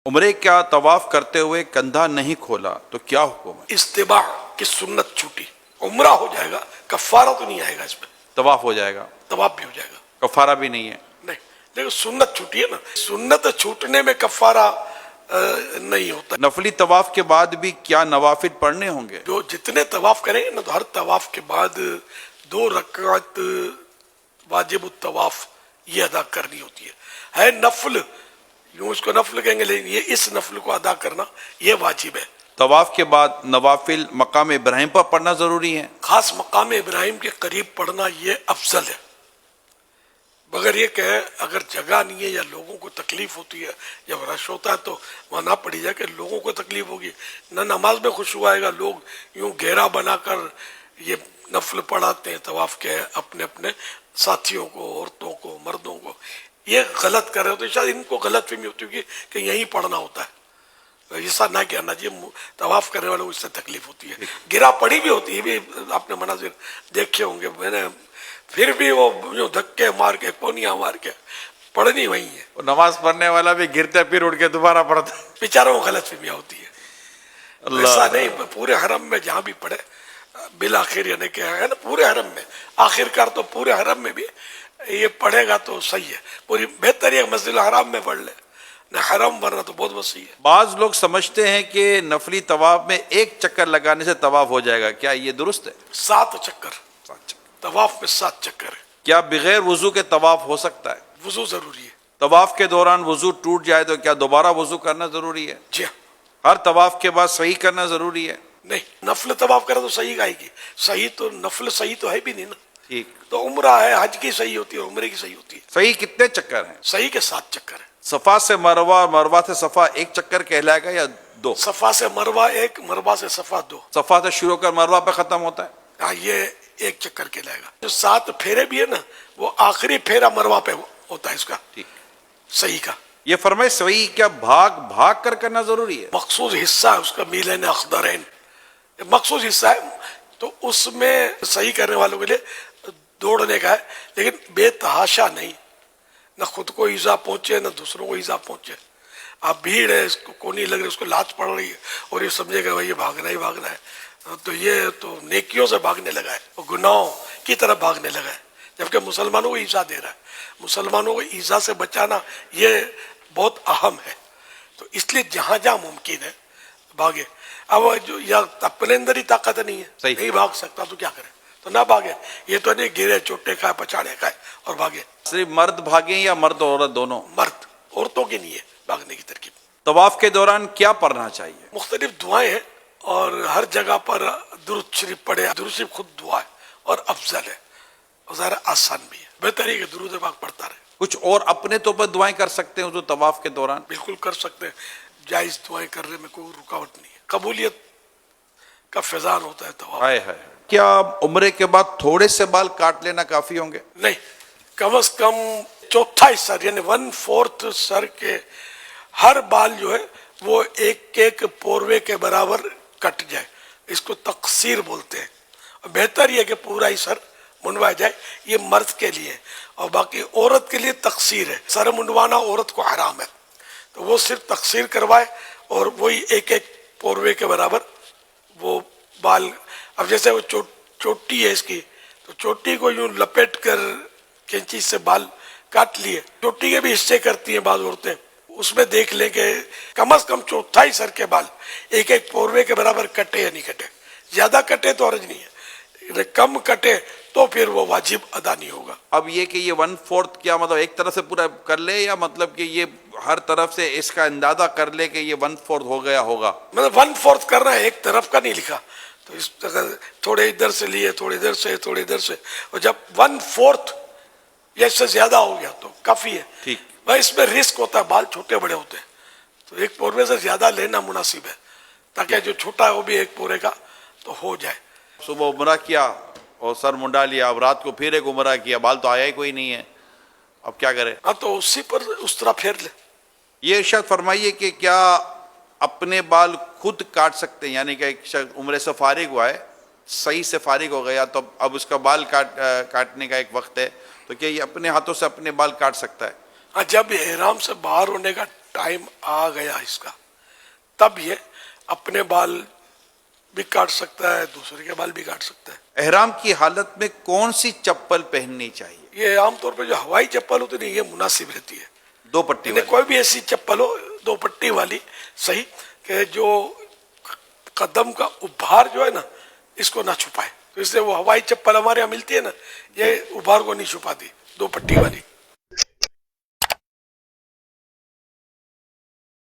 عمرے کا طواف کرتے ہوئے کندھا نہیں کھولا تو کیا حکم ہے؟ استباع کی سنت چھوٹی، عمرہ ہو جائے گا، کفارہ تو نہیں آئے گا اس میں، طواف ہو جائے گا، طواف بھی ہو جائے گا، کفارہ بھی نہیں ہے؟ نہیں، لیکن سنت چھوٹی ہے نا، سنت چھوٹنے میں کفارہ نہیں ہوتا۔ نفلی طواف کے بعد بھی کیا نوافل پڑھنے ہوں گے؟ جو جتنے طواف کریں گے نا تو ہر طواف کے بعد 2 رکعت واجب الطواف یہ ادا کرنی ہوتی ہے نفل، یوں اس کو نفل کہیں گے، لیکن یہ اس نفل کو ادا کرنا یہ واجب ہے۔ طواف کے بعد نوافل مقام ابراہیم پر پڑھنا ضروری ہے؟ خاص مقام ابراہیم کے قریب پڑھنا یہ افضل ہے، مگر یہ کہ اگر جگہ نہیں ہے یا لوگوں کو تکلیف ہوتی ہے، جب رش ہوتا ہے تو وہاں نہ پڑھی جائے کہ لوگوں کو تکلیف ہوگی، نہ نماز میں خشوع آئے گا، لوگ یوں گھیرا بنا کر یہ نفل پڑھاتے ہیں طواف کے اپنے اپنے ساتھیوں کو، عورتوں کو، مردوں کو، یہ غلط کر رہے ہوتے ہیں، شاید ان کو غلط فہمی ہوتی ہوگی کہ یہیں پڑھنا ہوتا ہے، ایسا نہ کہنا چاہیے، طواف کرنے والوں کو اس سے تکلیف ہوتی ہے، گرا پڑی بھی ہوتی ہے، بھی آپ نے مناظر دیکھے ہوں گے، میں نے پھر بھی وہ جو دھکے مار کے کونیاں مار کے پڑھنی وہی ہے، وہ نماز پڑھنے والا بھی گرتے پھر اٹھ کے دوبارہ پڑھتا ہے۔ بیچاروں کو غلط فہمیاں ہوتی ہے، ایسا اللہ، نہیں، پورے حرم میں جہاں بھی پڑھے بالآخر، یعنی کہ ہے نا پورے حرم میں، آخر کار تو پورے حرم میں بھی یہ پڑھے گا تو صحیح ہے، پوری بہتر ہے مسجد الحرام میں پڑھ لے، نہ حرم ورنہ تو بہت وسیع ہے۔ بعض لوگ سمجھتے ہیں کہ نفلی طواف میں ایک چکر لگانے سے طواف ہو جائے گا، کیا یہ درست ہے؟ 7 چکر، طواف میں 7 چکر ہے، کیا بغیر وضو کے طواف ہو سکتا ہے؟ وضو ضروری ہے، طواف کے دوران وضو ٹوٹ جائے تو کیا دوبارہ وضو کرنا ضروری ہے؟ جی ہاں، ہر طواف کے بعد صحیح کرنا ضروری ہے؟ نہیں، نفل طواف کرے تو صحیح آئے گی، صحیح تو نفل صحیح تو ہے بھی نہیں نا، ٹھیک، تو عمرہ ہے، حج کی صحیح ہوتی ہے، عمرے کی صحیح ہوتی ہے، صحیح کتنے چکر ہیں؟ صحیح کے 7 چکر ہے، صفا سے مروہ اور مروہ سے صفا ایک چکر کہلائے گا یا 2؟ صفا سے مروہ 1، مروہ سے صفا 2، صفا سے شروع کر مروہ پہ ختم ہوتا ہے؟ ہاں یہ 1 چکر کہلائے گا۔ جو 7 پھیرے بھی ہے نا، وہ آخری پھیرا مروہ پہ ہوتا ہے اس کا، ٹھیک، صحیح کا، یہ فرمائے صحیح کیا بھاگ کر کرنا ضروری ہے؟ مخصوص حصہ ہے اس کا، میلین اخضرین، مخصوص حصہ ہے، تو اس میں صحیح کرنے والوں کے لیے دوڑنے کا ہے، لیکن بے تحاشا نہیں، نہ خود کو ایذا پہنچے نہ دوسروں کو ایذا پہنچے۔ اب بھیڑ ہے، اس کو کونی لگ رہی ہے، اس کو لات پڑ رہی ہے اور یہ سمجھے گا بھائی یہ بھاگنا ہی بھاگنا ہے، تو یہ تو نیکیوں سے بھاگنے لگا ہے، وہ گناہوں کی طرف بھاگنے لگا ہے، جبکہ مسلمانوں کو ایذا دے رہا ہے، مسلمانوں کو ایذا سے بچانا یہ بہت اہم ہے، تو اس لیے جہاں جہاں ممکن ہے بھاگے۔ اب جو یا اپنے اندر ہی طاقت نہیں ہے، صحیح، نہیں بھاگ سکتا تو کیا کرے، تو نہ بھاگے، یہ تو نہیں گرے چوٹے کھائے پچاڑے کھائے اور بھاگے۔ صرف مرد بھاگیں یا مرد اور عورت دونوں؟ مرد، عورتوں کے لیے بھاگنے کی ترکیب۔ طواف کے دوران کیا پڑھنا چاہیے؟ مختلف دعائیں ہیں اور ہر جگہ پر درود شریف پڑھے، درود شریف خود دعا ہے اور افضل ہے اور ظاہر آسان بھی ہے، بہتر ہے کہ درود پاک پڑھتا رہے۔ کچھ اور اپنے تو پر دعائیں کر سکتے ہیں جو طواف کے دوران؟ بالکل کر سکتے ہیں، جائز دعائیں کرنے میں کوئی رکاوٹ نہیں ہے، قبولیت کا فیضان ہوتا ہے طواف۔ ہائے ہائے، کیا عمرے کے بعد تھوڑے سے بال کاٹ لینا کافی ہوں گے؟ نہیں، کم از کم چوتھا حصہ یعنی 1/4 سر کے ہر بال جو ہے وہ ایک پوروے کے برابر کٹ جائے، اس کو تقصیر بولتے ہیں، بہتر یہ کہ پورا ہی سر منڈوایا جائے، یہ مرد کے لیے، اور باقی عورت کے لیے تقصیر ہے، سر منڈوانا عورت کو حرام ہے، تو وہ صرف تقصیر کروائے اور وہی ایک پوروے کے برابر وہ بال۔ اب جیسے وہ چوٹی ہے اس کی، تو چوٹی کو یوں لپیٹ کر کینچی سے بال کاٹ لیے، چوٹی کے بھی حصے کرتی ہیں بعض عورتیں، اس میں دیکھ لیں کہ کم از کم چوتھائی سر کے بال ایک پوروے کے برابر کٹے یا نہیں کٹے، زیادہ کٹے تو حرج نہیں ہے، کم کٹے تو پھر وہ واجب ادا نہیں ہوگا۔ اب یہ کہ یہ 1/4 کیا مطلب ایک طرف سے پورا کر لے یا مطلب کہ یہ ہر طرف سے اس کا اندازہ کر لے کہ یہ 1/4 ہو گیا ہوگا؟ مطلب 1/4 کر رہا ہے، ایک طرف کا نہیں لکھا، تو اس طرح تھوڑے ادھر سے لیے، تھوڑے ادھر سے، تھوڑے ادھر سے، اور جب 1/4 یا اس سے زیادہ ہو گیا تو کافی ہے۔ ٹھیک، بھائی اس میں رسک ہوتا ہے، بال چھوٹے بڑے ہوتے ہیں، تو ایک پوروے سے زیادہ لینا مناسب ہے تاکہ جو چھوٹا ہے وہ بھی ایک پورے کا تو ہو جائے۔ صبح عمرہ کیا اور سر منڈا لیا، اب رات کو پھر ایک عمرہ کیا، بال تو آیا ہی کوئی نہیں ہے، اب کیا کرے؟ ہاں تو اسی پر اس طرح پھیر لے۔ یہ ارشاد فرمائیے کہ کیا اپنے بال خود کاٹ سکتے ہیں؟ یعنی کہ ایک شخص عمرے سے فارغ ہوا ہے، صحیح سے فارغ ہو گیا، تو اب اس کا بال کاٹنے کا ایک وقت ہے، تو کیا یہ اپنے ہاتھوں سے اپنے بال کاٹ سکتا ہے؟ ہاں جب احرام سے باہر ہونے کا ٹائم آ گیا اس کا تب یہ اپنے بال بھی کاٹ سکتا ہے, دوسرے کے بال بھی کاٹ سکتا ہے. احرام کی حالت میں کون سی چپل پہننی چاہیے؟ یہ عام طور پہ جو ہوائی چپل ہوتی ہے یہ مناسب رہتی ہے. دو پٹی یعنی والی. کوئی بھی ایسی چپل ہو دو پٹی والی صحیح, کہ جو قدم کا ابھار جو ہے نا اس کو نہ چھپائے. تو اس لیے وہ ہوائی چپل ہمارے یہاں ملتی ہے نا, یہ ابھار کو نہیں چھپاتی, دو پٹی والی.